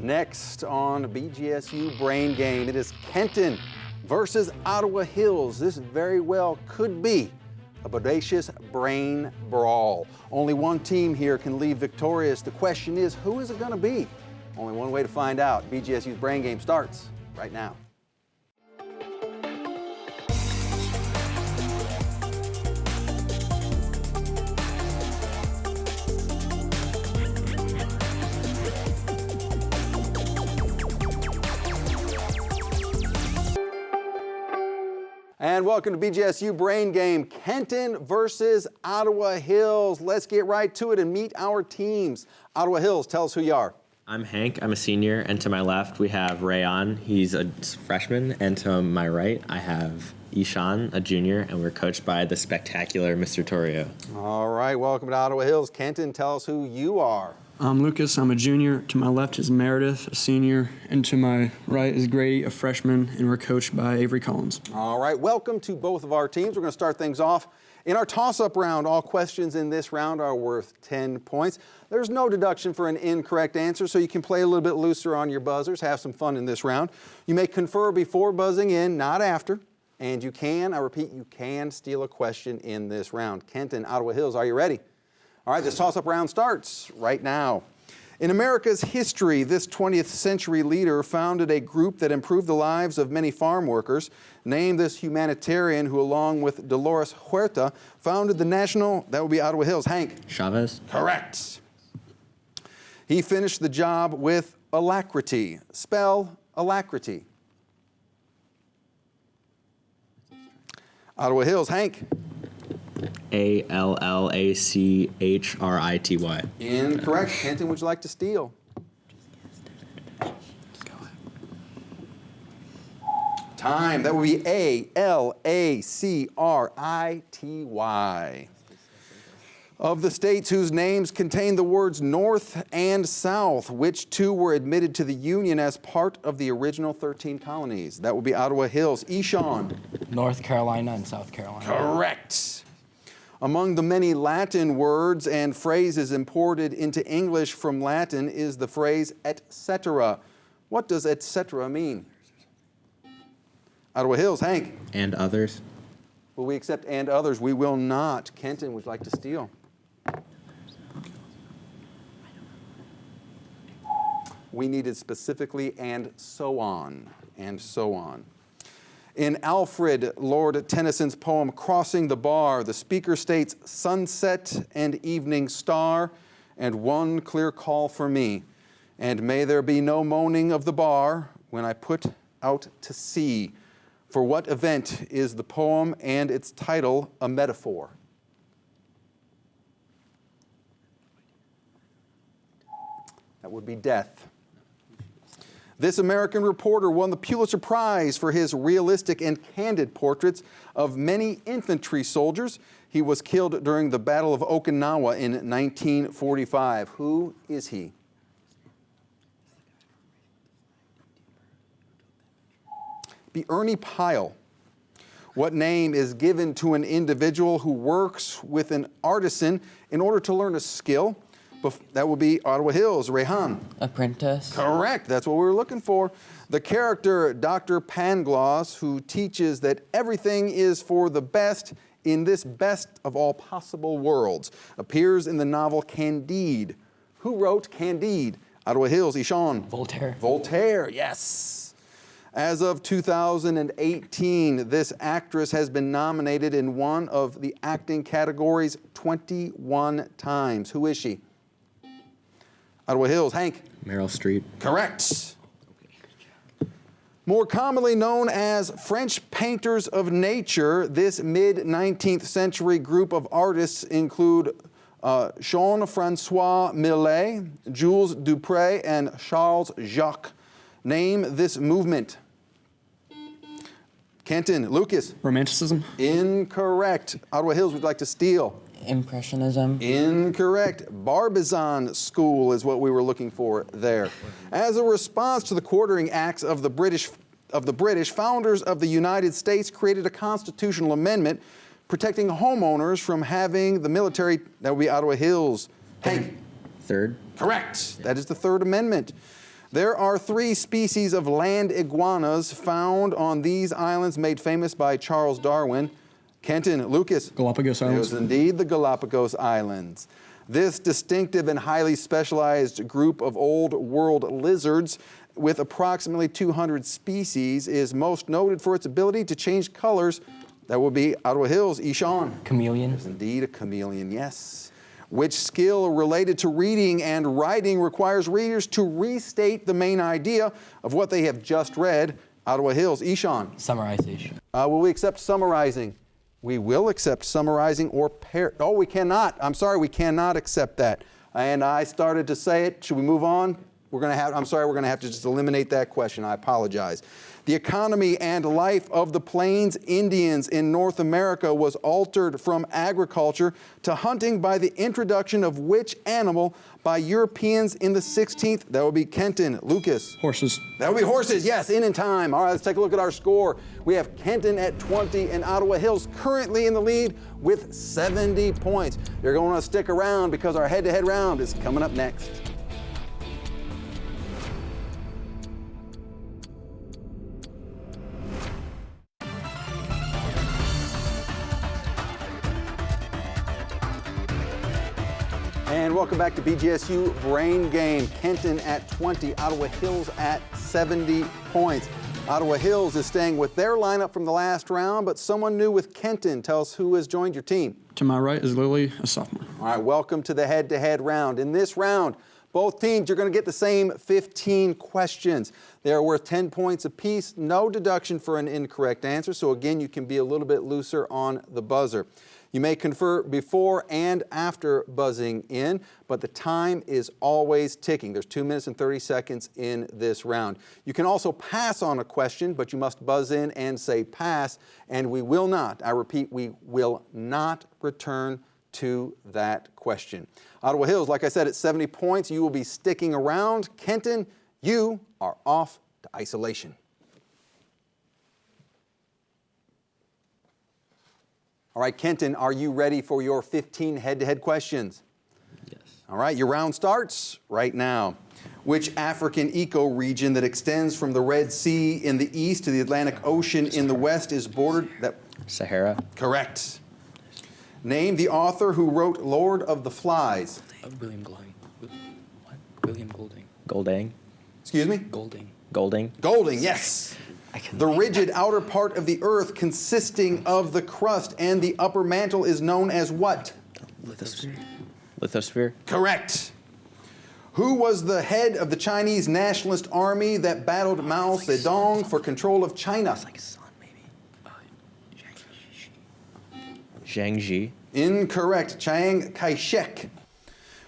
Next on BGSU Brain Game, it is Kenton versus Ottawa Hills. This very well could be a bodacious brain brawl. Only one team here can leave victorious. The question is, who is it going to be? Only one way to find out. BGSU's Brain Game starts right now. And welcome to BGSU Brain Game, Kenton versus Ottawa Hills. Let's get right to it and meet our teams. Ottawa Hills, tell us who you are. I'm Hank, I'm a senior, and to my left we have Rayon, he's a freshman, and to my right I have Ishan, a junior, and we're coached by the spectacular Mr. Torrio. All right, welcome to Ottawa Hills. Kenton, tell us who you are. I'm Lucas, I'm a junior. To my left is Meredith, a senior, and to my right is Grady, a freshman, and we're coached by Avery Collins. All right, welcome to both of our teams. We're going to start things off in our toss-up round. All questions in this round are worth 10 points. There's no deduction for an incorrect answer, so you can play a little bit looser on your buzzers, have some fun in this round. You may confer before buzzing in, not after, and you can, I repeat, you can steal a question in this round. Kenton, Ottawa Hills, are you ready? All right, this toss-up round starts right now. In America's history, this 20th century leader founded a group that improved the lives of many farm workers. Name this humanitarian who, along with Dolores Huerta, founded the national, that would be Ottawa Hills. Hank? Chavez? Correct. He finished the job with alacrity. Spell alacrity. Ottawa Hills. Hank? A-L-L-A-C-H-R-I-T-Y. Incorrect. Kenton, would you like to steal? Time. That would be A-L-A-C-R-I-T-Y. Of the states whose names contain the words North and South, which two were admitted to the Union as part of the original 13 colonies? That would be Ottawa Hills. Ishan? North Carolina and South Carolina. Correct. Among the many Latin words and phrases imported into English from Latin is the phrase et cetera. What does et cetera mean? Ottawa Hills. Hank? And others? Will we accept and others? We will not. Kenton, would you like to steal? We needed specifically and so on, and so on. In Alfred Lord Tennyson's poem, Crossing the Bar, the speaker states, sunset and evening star, and one clear call for me. And may there be no moaning of the bar when I put out to sea. For what event is the poem and its title a metaphor? That would be death. This American reporter won the Pulitzer Prize for his realistic and candid portraits of many infantry soldiers. He was killed during the Battle of Okinawa in 1945. Who is he? Be Ernie Pyle. What name is given to an individual who works with an artisan in order to learn a skill? That would be Ottawa Hills. Rehan? Apprentice. Correct. That's what we were looking for. The character Dr. Pangloss, who teaches that everything is for the best in this best of all possible worlds, appears in the novel Candide. Who wrote Candide? Ottawa Hills. Ishan? Voltaire. Voltaire, yes. As of 2018, this actress has been nominated in one of the acting categories 21 times. Who is she? Ottawa Hills. Hank? Meryl Streep. Correct. More commonly known as French painters of nature, this mid-19th century group of artists include Jean-Francois Millet, Jules Dupré, and Charles Jacques. Name this movement. Kenton. Lucas? Romanticism. Incorrect. Ottawa Hills, would like to steal. Impressionism. Incorrect. Barbizon school is what we were looking for there. As a response to the quartering acts of the British, founders of the United States created a constitutional amendment protecting homeowners from having the military, that would be Ottawa Hills. Hank? Third. Correct. That is the Third Amendment. There are 3 species of land iguanas found on these islands made famous by Charles Darwin. Kenton, Lucas. Galapagos It Islands. was indeed the Galapagos Islands. This distinctive and highly specialized group of old world lizards with approximately 200 species is most noted for its ability to change colors. That will be Ottawa Hills, Ishan. Chameleon. It's indeed a chameleon, yes. Which skill related to reading and writing requires readers to restate the main idea of what they have just read? Ottawa Hills, Ishan. Summarization. Will we accept summarizing? We will accept summarizing or oh, we cannot. I'm sorry, we cannot accept that. And I started to say it. Should we move on? I'm sorry, we're going to have to just eliminate that question. I apologize. The economy and life of the Plains Indians in North America was altered from agriculture to hunting by the introduction of which animal by Europeans in the 16th? That would be Kenton, Lucas. Horses. That would be horses, yes, in time. All right, let's take a look at our score. We have Kenton at 20 and Ottawa Hills currently in the lead with 70 points. You're going to want to stick around because our head-to-head round is coming up next. And welcome back to BGSU Brain Game. Kenton at 20, Ottawa Hills at 70 points. Ottawa Hills is staying with their lineup from the last round, but someone new with Kenton. Tell us who has joined your team. To my right is Lily, a sophomore. All right, welcome to the head-to-head round. In this round, both teams, you're going to get the same 15 questions. They are worth 10 points apiece, no deduction for an incorrect answer. So again, you can be a little bit looser on the buzzer. You may confer before and after buzzing in, but the time is always ticking. There's 2 minutes and 30 seconds in this round. You can also pass on a question, but you must buzz in and say pass, and we will not, I repeat, we will not return to that question. Ottawa Hills, like I said, at 70 points, you will be sticking around. Kenton, you are off to isolation. All right, Kenton, are you ready for your 15 head-to-head questions? Yes. All right, your round starts right now. Which African ecoregion that extends from the Red Sea in the east to the Atlantic Ocean in the west is bordered? Sahara. Correct. Name the author who wrote Lord of the Flies. William Golding. What? William Golding. Golding. Excuse me? Golding. Golding. Golding, yes. The rigid outer part of the Earth consisting of the crust and the upper mantle is known as what? Lithosphere. Lithosphere. Correct. Who was the head of the Chinese Nationalist Army that battled Mao Zedong for control of China? Like his son, maybe. Zhang Ji. Incorrect. Chiang Kai-shek.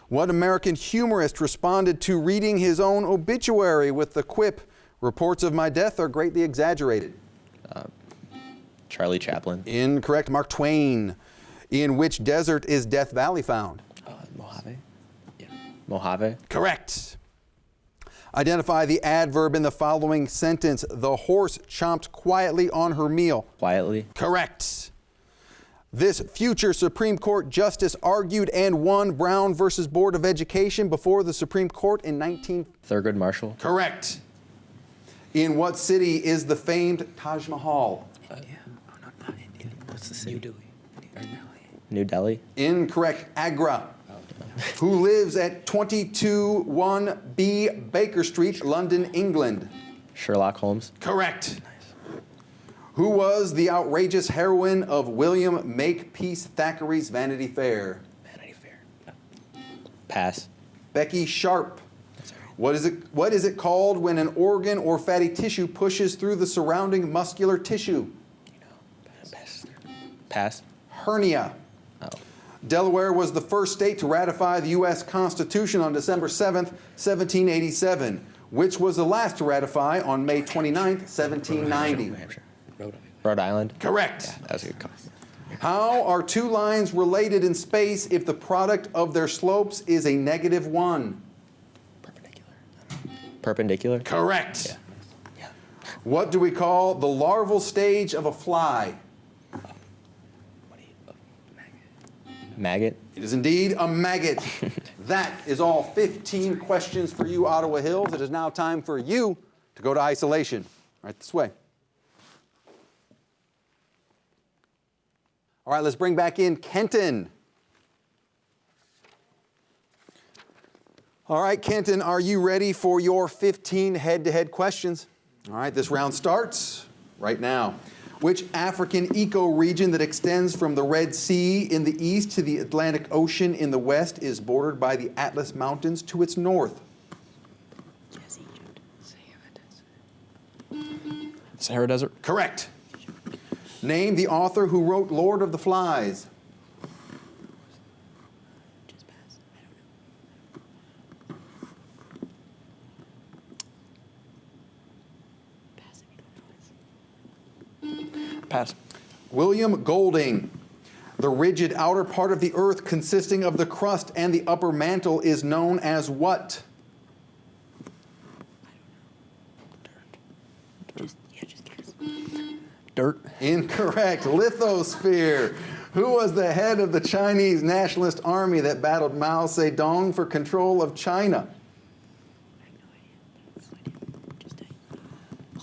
What American humorist responded to reading his own obituary with the quip, "Reports of my death are greatly exaggerated"? Charlie Chaplin. Incorrect. Mark Twain. In which desert is Death Valley found? Mojave. Yeah. Mojave. Correct. Identify the adverb in the following sentence. The horse chomped quietly on her meal. Quietly. Correct. This future Supreme Court justice argued and won Brown versus Board of Education before the Supreme Court in Thurgood Marshall. Correct. In what city is the famed Taj Mahal? Not India. What's the city? New Delhi. New Delhi. Incorrect. Agra. Who lives at 221B Baker Street, London, England? Sherlock Holmes. Correct. Who was the outrageous heroine of William Makepeace Thackeray's Vanity Fair? Vanity Fair. Pass. Becky Sharp. What is it called when an organ or fatty tissue pushes through the surrounding muscular tissue? Pass. Hernia. Oh. Delaware was the first state to ratify the U.S. Constitution on December 7th, 1787, which was the last to ratify on May 29th, 1790. Rhode Island. Correct. Yeah, that was a good call. How are two lines related in space if the product of their slopes is a -1? Perpendicular. Correct. Yeah. What do we call the larval stage of a fly? Maggot. It is indeed a maggot. That is all 15 questions for you, Ottawa Hills. It is now time for you to go to isolation. Right this way. All right, let's bring back in Kenton. All right, Kenton, are you ready for your 15 head-to-head questions? All right, this round starts right now. Which African ecoregion that extends from the Red Sea in the east to the Atlantic Ocean in the west is bordered by the Atlas Mountains to its north? Yes, Egypt. Sahara Desert. Correct. Name the author who wrote Lord of the Flies. Just pass. I don't know. Pass if you don't know this. Pass. William Golding. The rigid outer part of the earth consisting of the crust and the upper mantle is known as what? Just guess. Dirt. Incorrect. Lithosphere. Who was the head of the Chinese Nationalist Army that battled Mao Zedong for control of China? I have no idea. Just a Just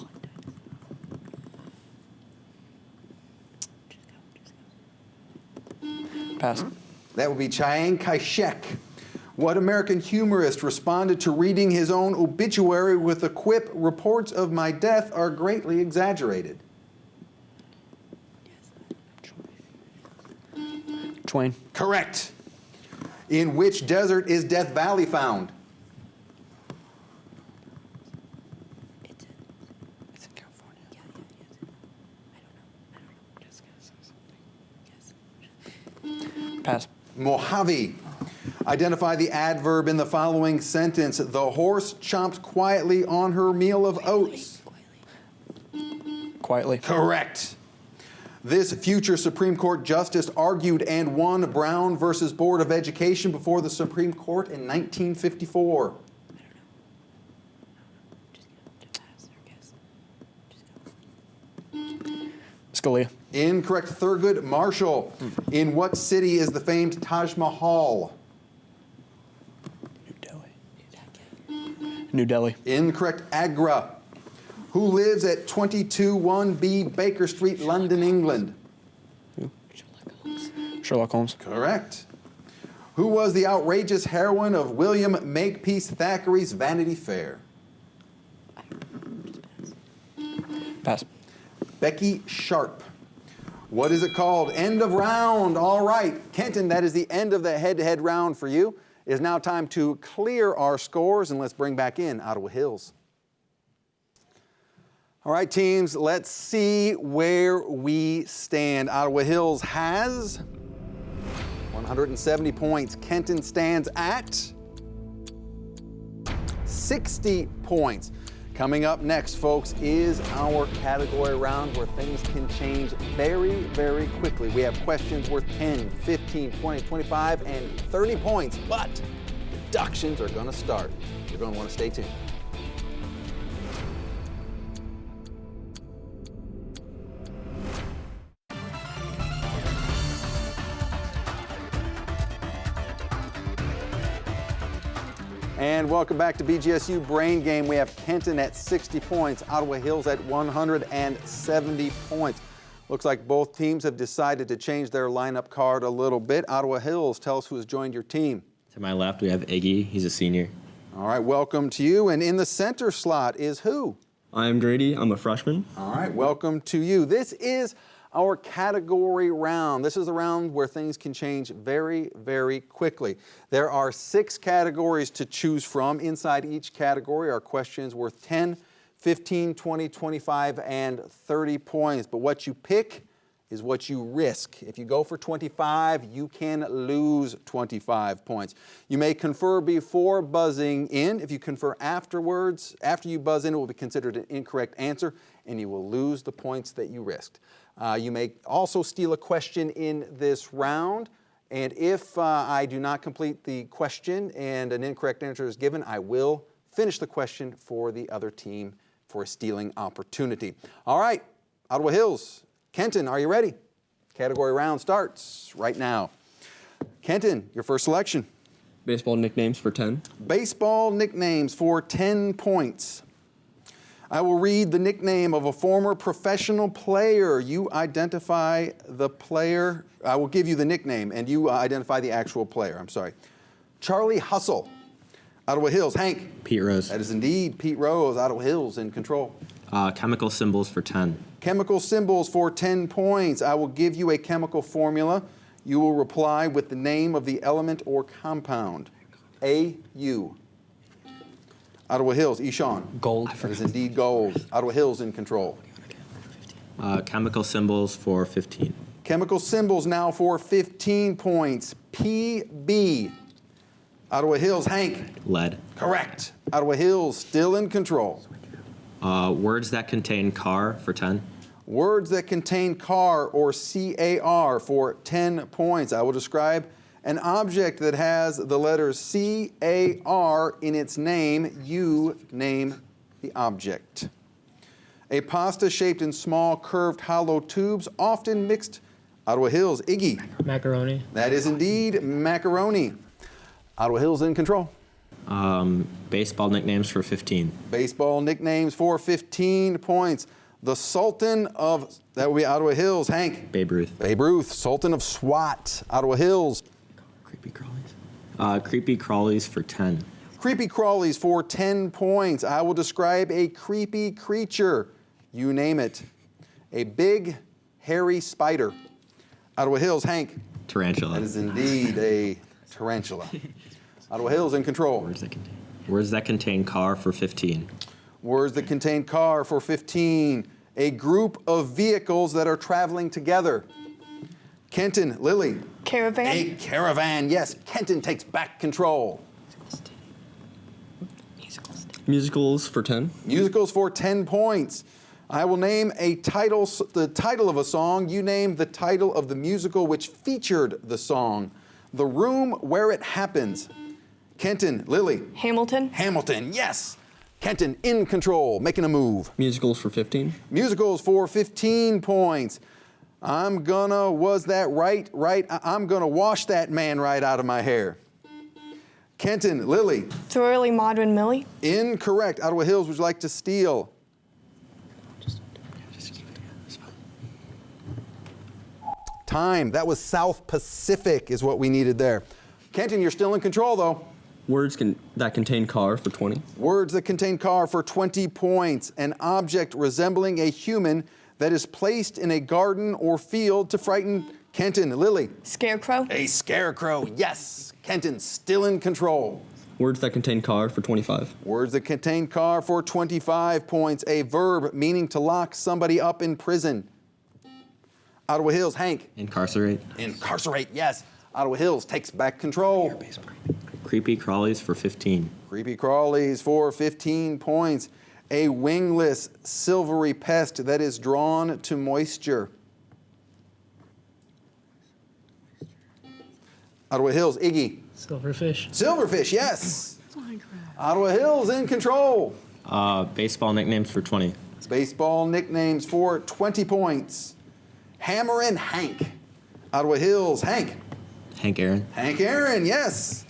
go. Pass. That would be Chiang Kai-shek. What American humorist responded to reading his own obituary with the quip, "Reports of my death are greatly exaggerated"? Twain. Correct. In which desert is Death Valley found? It's in California. Yeah. I don't know. Just guess. Pass. Mojave. Identify the adverb in the following sentence. The horse chomped quietly on her meal of oats. Quietly. Correct. This future Supreme Court justice argued and won Brown versus Board of Education before the Supreme Court in 1954. Just pass or guess. Just go. Scalia. Incorrect. Thurgood Marshall. In what city is the famed Taj Mahal? New Delhi. New Delhi. Incorrect. Agra. Who lives at 221B Baker Street, London, England? Sherlock Holmes. Correct. Who was the outrageous heroine of William Makepeace Thackeray's Vanity Fair? Pass. Becky Sharp. What is it called? End of round. All right. Kenton, that is the end of the head-to-head round for you. It is now time to clear our scores, and let's bring back in Ottawa Hills. All right, teams, let's see where we stand. Ottawa Hills has 170 points. Kenton stands at 60 points. Coming up next, folks, is our category round where things can change very, very quickly. We have questions worth 10, 15, 20, 25, and 30 points, but deductions are going to start. You're going to want to stay tuned. And welcome back to BGSU Brain Game. We have Kenton at 60 points, Ottawa Hills at 170 points. Looks like both teams have decided to change their lineup card a little bit. Ottawa Hills, tell us who has joined your team. To my left, we have Iggy. He's a senior. All right, welcome to you. And in the center slot is who? I'm Grady. I'm a freshman. All right, welcome to you. This is our category round. This is the round where things can change very, very quickly. There are 6 categories to choose from. Inside each category are questions worth 10, 15, 20, 25, and 30 points. But what you pick is what you risk. If you go for 25, you can lose 25 points. You may confer before buzzing in. If you confer afterwards, after you buzz in, it will be considered an incorrect answer, and you will lose the points that you risked. You may also steal a question in this round, and if I do not complete the question and an incorrect answer is given, I will finish the question for the other team for a stealing opportunity. All right, Ottawa Hills. Kenton, are you ready? Category round starts right now. Kenton, your first selection. Baseball nicknames for 10. Baseball nicknames for 10 points. I will read the nickname of a former professional player. You identify the player. I will give you the nickname, and you identify the actual player. I'm sorry. Charlie Hustle, Ottawa Hills. Hank. Pete Rose. That is indeed Pete Rose, Ottawa Hills in control. Chemical symbols for 10. Chemical symbols for 10 points. I will give you a chemical formula. You will reply with the name of the element or compound. AU. Ottawa Hills, Ishan. Gold. That is indeed gold. Ottawa Hills in control. Chemical symbols for 15. Chemical symbols now for 15 points. PB. Ottawa Hills, Hank. Lead. Correct. Ottawa Hills still in control. Words that contain car for 10. Words that contain car or CAR for 10 points. I will describe an object that has the letters CAR in its name. You name the object. A pasta shaped in small, curved, hollow tubes, often mixed. Ottawa Hills, Iggy. Macaroni. That is indeed macaroni. Ottawa Hills in control. Baseball nicknames for 15. Baseball nicknames for 15 points. The Sultan of, that would be Ottawa Hills, Hank. Babe Ruth. Babe Ruth, Sultan of SWAT, Ottawa Hills. Creepy crawlies. Creepy crawlies for 10. Creepy crawlies for 10 points. I will describe a creepy creature. You name it. A big, hairy spider. Ottawa Hills, Hank. Tarantula. That is indeed a tarantula. Ottawa Hills in control. Words that contain car for 15. Words that contain car for 15. A group of vehicles that are traveling together. Kenton, Lily. Caravan. A caravan, yes. Kenton takes back control. Musicals for 10. Musicals for 10 points. I will name a title, the title of a song. You name the title of the musical which featured the song. The Room Where It Happens. Kenton, Lily. Hamilton. Hamilton, yes. Kenton in control, making a move. Musicals for 15. Musicals for 15 points. I'm gonna wash that man right out of my hair. Kenton, Lily. Thoroughly Maud and Millie. Incorrect. Ottawa Hills, would you like to steal? Time. That was South Pacific is what we needed there. Kenton, you're still in control though. Words that contain car for 20. Words that contain car for 20 points. An object resembling a human that is placed in a garden or field to frighten. Kenton, Lily. Scarecrow. A scarecrow, yes. Kenton, still in control. Words that contain car for 25. Words that contain car for 25 points. A verb meaning to lock somebody up in prison. Ottawa Hills, Hank. Incarcerate. Incarcerate, yes. Ottawa Hills takes back control. Creepy crawlies for 15. Creepy crawlies for 15 points. A wingless, silvery pest that is drawn to moisture. Ottawa Hills, Iggy. Silverfish. Silverfish, yes. Ottawa Hills in control. Baseball nicknames for 20. Baseball nicknames for 20 points. Hammer and Hank. Ottawa Hills, Hank. Hank Aaron. Hank Aaron, yes.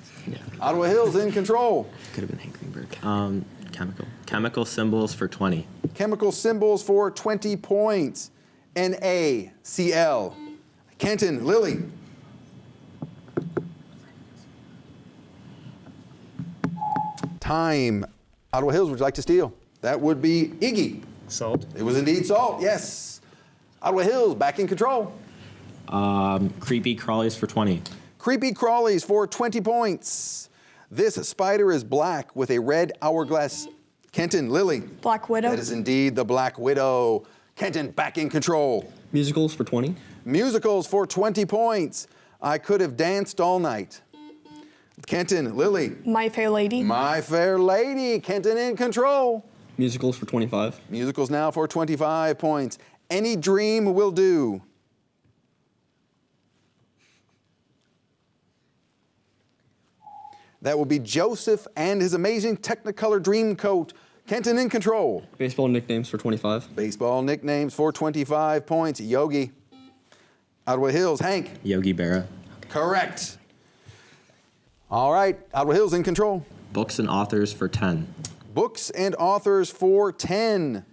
Ottawa Hills in control. Could have been Hank Greenberg. Chemical symbols for 20. Chemical symbols for 20 points. NaCl. Kenton, Lily. Time. Ottawa Hills, would you like to steal? That would be Iggy. Salt. It was indeed salt, yes. Ottawa Hills, back in control. Creepy crawlies for 20. Creepy crawlies for 20 points. This spider is black with a red hourglass. Kenton, Lily. Black Widow. That is indeed the Black Widow. Kenton, back in control. Musicals for 20. Musicals for 20 points. I Could Have Danced All Night. Kenton, Lily. My Fair Lady. My Fair Lady. Kenton in control. Musicals for 25. Musicals now for 25 points. Any Dream Will Do. That will be Joseph and His Amazing Technicolor Dreamcoat. Kenton in control. Baseball nicknames for 25. Baseball nicknames for 25 points. Yogi. Ottawa Hills, Hank. Yogi Berra. Correct. All right, Ottawa Hills in control. Books and authors for 10. Books and authors for 10.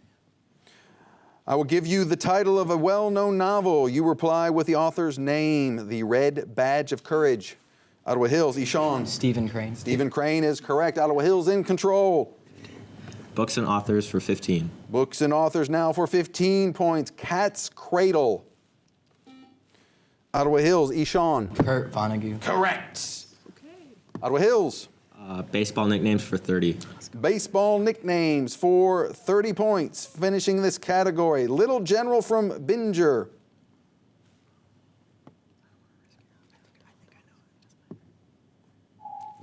I will give you the title of a well-known novel. You reply with the author's name, The Red Badge of Courage. Ottawa Hills, Ishan. Stephen Crane. Stephen Crane is correct. Ottawa Hills in control. Books and authors for 15. Books and authors now for 15 points. Cat's Cradle. Ottawa Hills, Ishan. Kurt Vonnegut. Correct. Ottawa Hills. Baseball nicknames for 30. Baseball nicknames for 30 points. Finishing this category, Little General from Binger.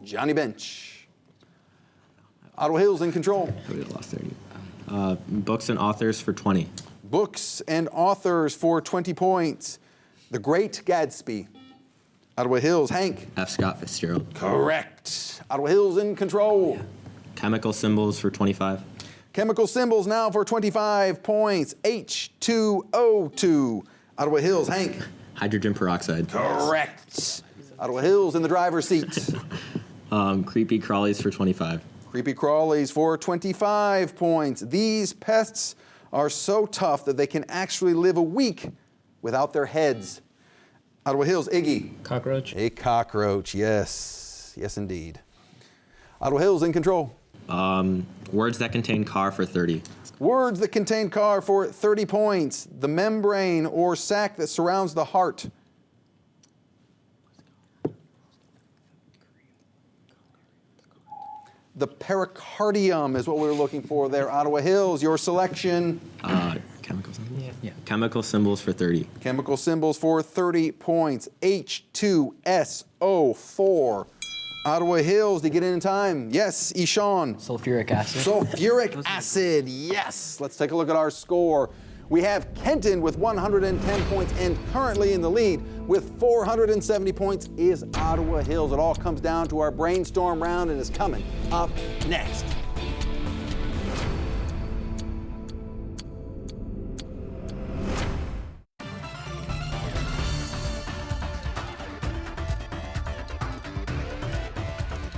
Johnny Bench. Ottawa Hills in control. We lost 30. Books and authors for 20. Books and authors for 20 points. The Great Gatsby. Ottawa Hills, Hank. F. Scott Fitzgerald. Correct. Ottawa Hills in control. Chemical symbols for 25. Chemical symbols now for 25 points. H2O2. Ottawa Hills, Hank. Hydrogen peroxide. Correct. Ottawa Hills in the driver's seat. Creepy crawlies for 25. Creepy crawlies for 25 points. These pests are so tough that they can actually live a week without their heads. Ottawa Hills, Iggy. Cockroach. A cockroach, yes. Yes, indeed. Ottawa Hills in control. Words that contain car for 30. Words that contain car for 30 points. The membrane or sac that surrounds the heart. The pericardium is what we were looking for there. Ottawa Hills, your selection. Chemical symbols? Yeah. Chemical symbols for 30. Chemical symbols for 30 points. H2SO4. Ottawa Hills, did you get in time? Yes, Ishan. Sulfuric acid. Sulfuric acid, yes. Let's take a look at our score. We have Kenton with 110 points and currently in the lead with 470 points is Ottawa Hills. It all comes down to our brainstorm round and is coming up next.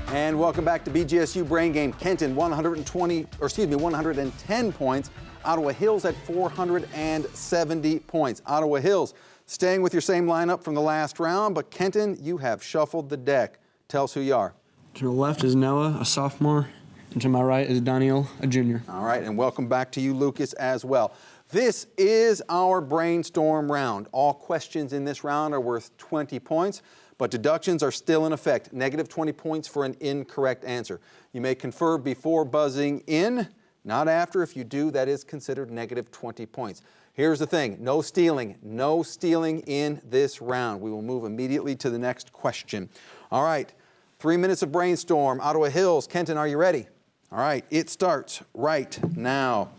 And welcome back to BGSU Brain Game. Kenton 110 points. Ottawa Hills at 470 points. Ottawa Hills staying with your same lineup from the last round, but Kenton, you have shuffled the deck. Tell us who you are. To the left is Noah, a sophomore, and to my right is Daniel, a junior. All right, and welcome back to you, Lucas, as well. This is our brainstorm round. All questions in this round are worth 20 points. But deductions are still in effect. Negative 20 points for an incorrect answer. You may confer before buzzing in, not after. If you do, that is considered negative 20 points. Here's the thing, no stealing in this round. We will move immediately to the next question. All right, 3 minutes of brainstorm. Ottawa Hills, Kenton, are you ready? All right, it starts right now.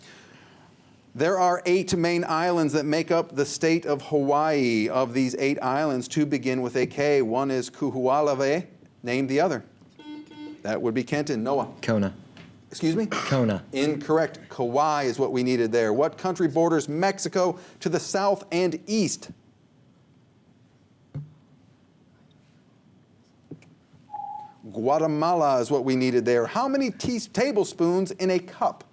There are 8 main islands that make up the state of Hawaii. Of these 8 islands, 2 begin with a K. One is Kuhualave. Name the other. That would be Kenton. Noah. Kona. Excuse me? Kona. Incorrect. Kauai is what we needed there. What country borders Mexico to the south and east? Guatemala is what we needed there. How many tablespoons in a cup?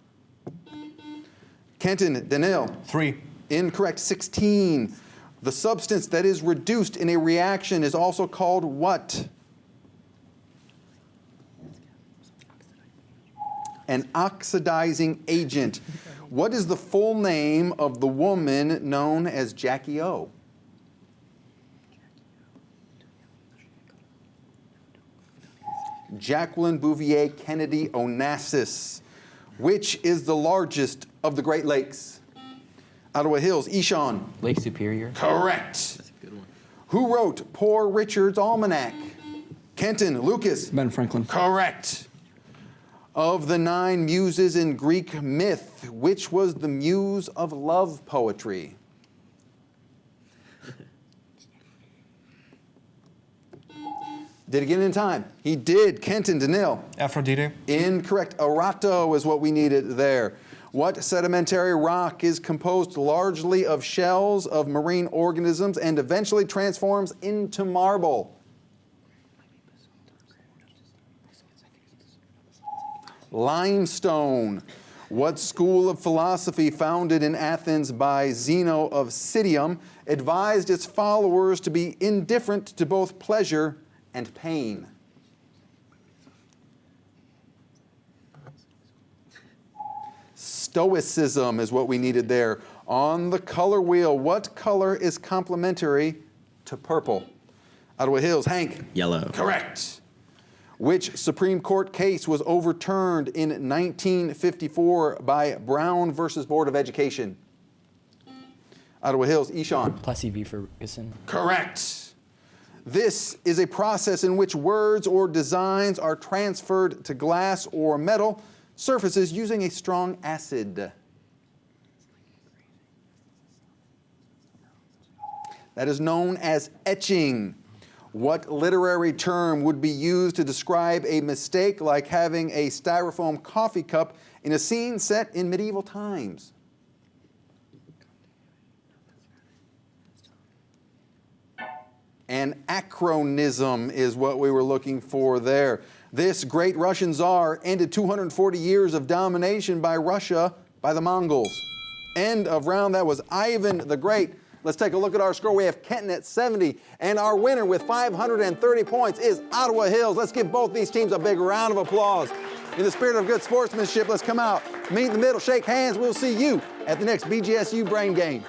Kenton, Daniel. 3. Incorrect, 16. The substance that is reduced in a reaction is also called what? An oxidizing agent. What is the full name of the woman known as Jackie O? Jacqueline Bouvier Kennedy Onassis. Which is the largest of the Great Lakes? Ottawa Hills, Ishan. Lake Superior. Correct. That's a good one. Who wrote Poor Richard's Almanac? Kenton, Lucas. Ben Franklin. Correct. Of the 9 muses in Greek myth, which was the muse of love poetry? Did he get it in time? He did. Kenton, Daniil. Aphrodite. Incorrect. Erato is what we needed there. What sedimentary rock is composed largely of shells of marine organisms and eventually transforms into marble? Limestone. What school of philosophy founded in Athens by Zeno of Citium advised its followers to be indifferent to both pleasure and pain? Stoicism is what we needed there. On the color wheel, what color is complementary to purple? Ottawa Hills, Hank. Yellow. Correct. Which Supreme Court case was overturned in 1954 by Brown versus Board of Education? Ottawa Hills, Ishan. Plessy v. Ferguson. Correct. This is a process in which words or designs are transferred to glass or metal surfaces using a strong acid. That is known as etching. What literary term would be used to describe a mistake like having a styrofoam coffee cup in a scene set in medieval times? An acronym is what we were looking for there. This great Russian Tsar ended 240 years of domination by Russia by the Mongols. End of round. That was Ivan the Great. Let's take a look at our score. We have Kenton at 70, and our winner with 530 points is Ottawa Hills. Let's give both these teams a big round of applause. In the spirit of good sportsmanship, let's come out, meet in the middle, shake hands. We'll see you at the next BGSU Brain Game.